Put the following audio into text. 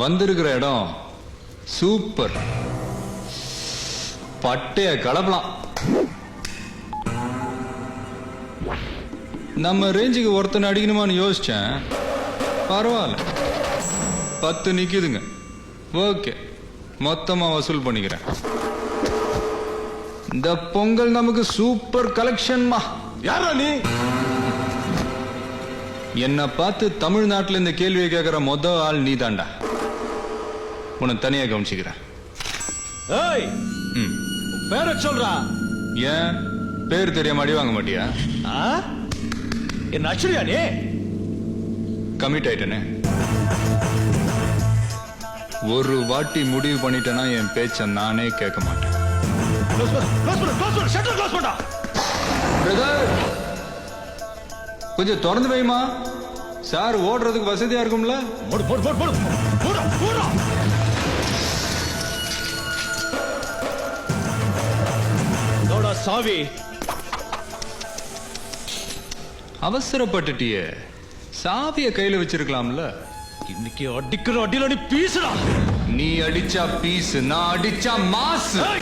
வந்திருக்கிற இடம் சூப்பர். பட்டைய கலப்பலாம். நம்ம ரேஞ்சுக்கு ஒருத்தனை அடிக்கணுமான்னு யோசிச்சேன். பரவாயில்ல, 10 நிக்குதுங்க. ஓகே, மொத்தமா வசூல் பண்ணிக்கிறேன். இந்த பொங்கல் நமக்கு சூப்பர் கலெக்ஷன்மா. யாரா நீ? என்ன பார்த்து தமிழ்நாட்டில் இந்த கேள்வியை கேட்கிற மொத ஆள் நீ தாண்டா. உன்னை தனியா கவனிச்சுக்கிறேன். ஏய், பேர சொல்றா. ஏன் பேர் தெரியாம அடி வாங்க மாட்டியா? என்ன அச்சுரியா நீ? கமிட் ஆயிட்டனே. ஒரு வாட்டி முடிவு பண்ணிட்டேன்னா என் பேச்ச நானே கேட்க மாட்டேன். பிரதர், கொஞ்சம் திறந்து வைமா. சார் ஓடுறதுக்கு வசதியா இருக்கும்ல. சாவி. அவசரப்பட்டுட்டியே, சாவிய கையில வச்சிருக்கலாம்ல. இன்னைக்கு அடிக்கிற அடியில நீ பீசுடா. நீ அடிச்சா பீஸ், நான் அடிச்சா மாசு.